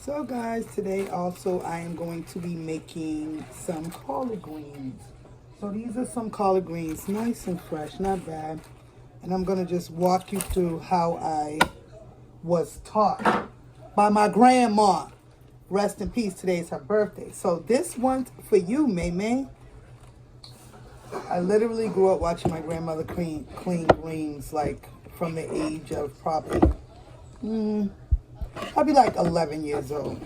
So guys, today also I am going to be making some collard greens. So these are some collard greens, nice and fresh, not bad. And I'm going to just walk you through how I was taught by my grandma. Rest in peace, today is her birthday. So this one's for you, May May. I literally grew up watching my grandmother clean greens like from the age of probably like 11 years old.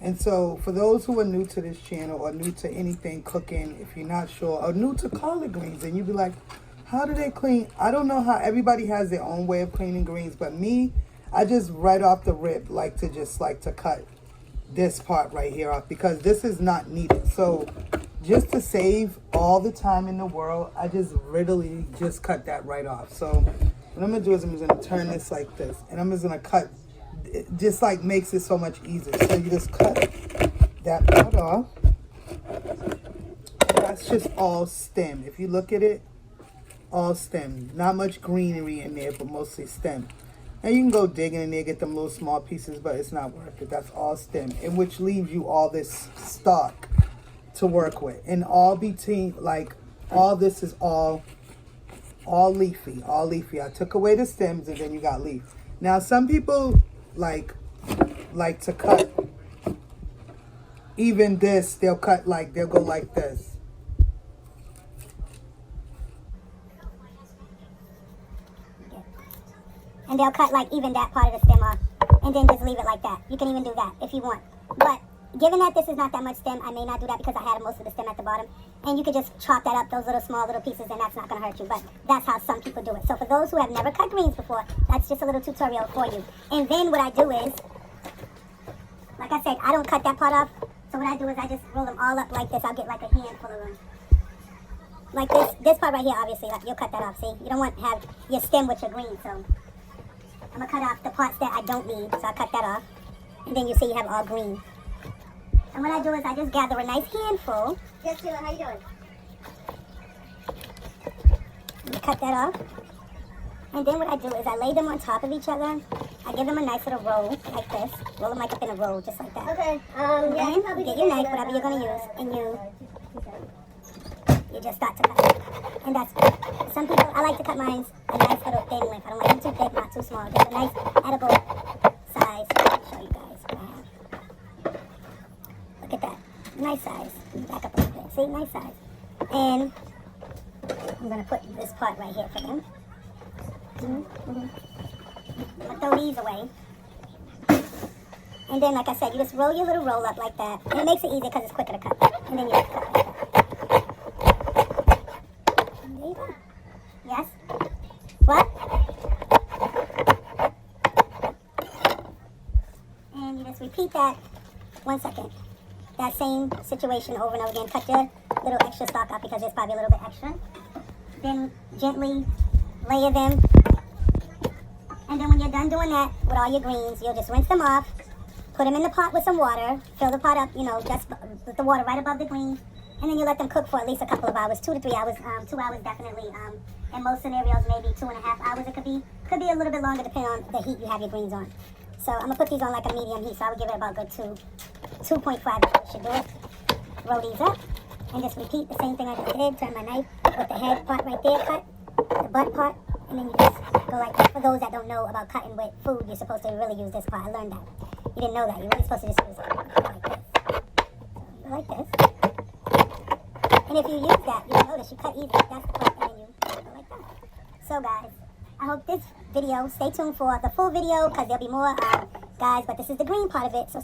And so for those who are new to this channel or new to anything cooking, if you're not sure, or new to collard greens, and you'd be like, how do they clean? I don't know how, everybody has their own way of cleaning greens, but me, I just right off the rip like to cut this part right here off because this is not needed. So just to save all the time in the world, I just readily just cut that right off. So what I'm gonna do is I'm just gonna turn this like this, and I'm just gonna cut. It just like makes it so much easier. So you just cut that part off. That's just all stem. If you look at it, all stem. Not much greenery in there, but mostly stem. And you can go digging in there, get them little small pieces, but it's not worth it. That's all stem, and which leaves you all this stalk to work with. And all between, like, all this is all leafy, all leafy. I took away the stems, and then you got leaf. Now, some people like to cut even this. They'll cut like, they'll go like this. And they'll cut like even that part of the stem off and then just leave it like that. You can even do that if you want. But given that this is not that much stem, I may not do that because I had most of the stem at the bottom. And you could just chop that up, those little small little pieces, and that's not going to hurt you. But that's how some people do it. So for those who have never cut greens before, that's just a little tutorial for you. And then what I do is, like I said, I don't cut that part off. So what I do is I just roll them all up like this. I'll get like a handful of them. Like this part right here, obviously, like you'll cut that off, see? You don't want to have your stem with your green, so I'm going to cut off the parts that I don't need. So I cut that off. And then you see you have all green. And what I do is I just gather a nice handful. Yes, Sheila, how you doing? Cut that off. And then what I do is I lay them on top of each other. I give them a nice little roll like this. Roll them like up in a roll, just like that. Okay. Yeah, you get your knife, whatever you're going to use, and you just start to cut. And that's some people, I like to cut mine a nice little thin length. I don't like them too thick, not too small. Just a nice edible size. I'll show you guys what I have. Look at that. Nice size. Back up a little bit. See? Nice size. And I'm going to put this part right here for them. I'm going to throw these away. And then, like I said, you just roll your little roll up like that. And it makes it easier because it's quicker to cut. And then you just cut like that. And there you go. Yes? What? And you just repeat that 1 second. That same situation over and over again. Cut your little extra stock off because there's probably a little bit extra. Then gently layer them. And then when you're done doing that with all your greens, you'll just rinse them off. Put them in the pot with some water. Fill the pot up, you know, just with the water right above the greens. And then you let them cook for at least a couple of hours, 2 to 3 hours. 2 hours definitely. In most scenarios, maybe 2.5 hours it could be. Could be a little bit longer depending on the heat you have your greens on. So I'm going to put these on like a medium heat. So I would give it about good 2.5 should do it. Roll these up. And just repeat the same thing I just did. Turn my knife with the head part right there cut. The butt part. And then you just go like that. For those that don't know about cutting with food, you're supposed to really use this part. I learned that. You didn't know that. You're really supposed to just use it like this. So like this. And if you use that, you'll notice you cut easy. That's the part, and then you go like that. So guys, I hope this video, stay tuned for the full video because there'll be more guys, but this is the green part of it. So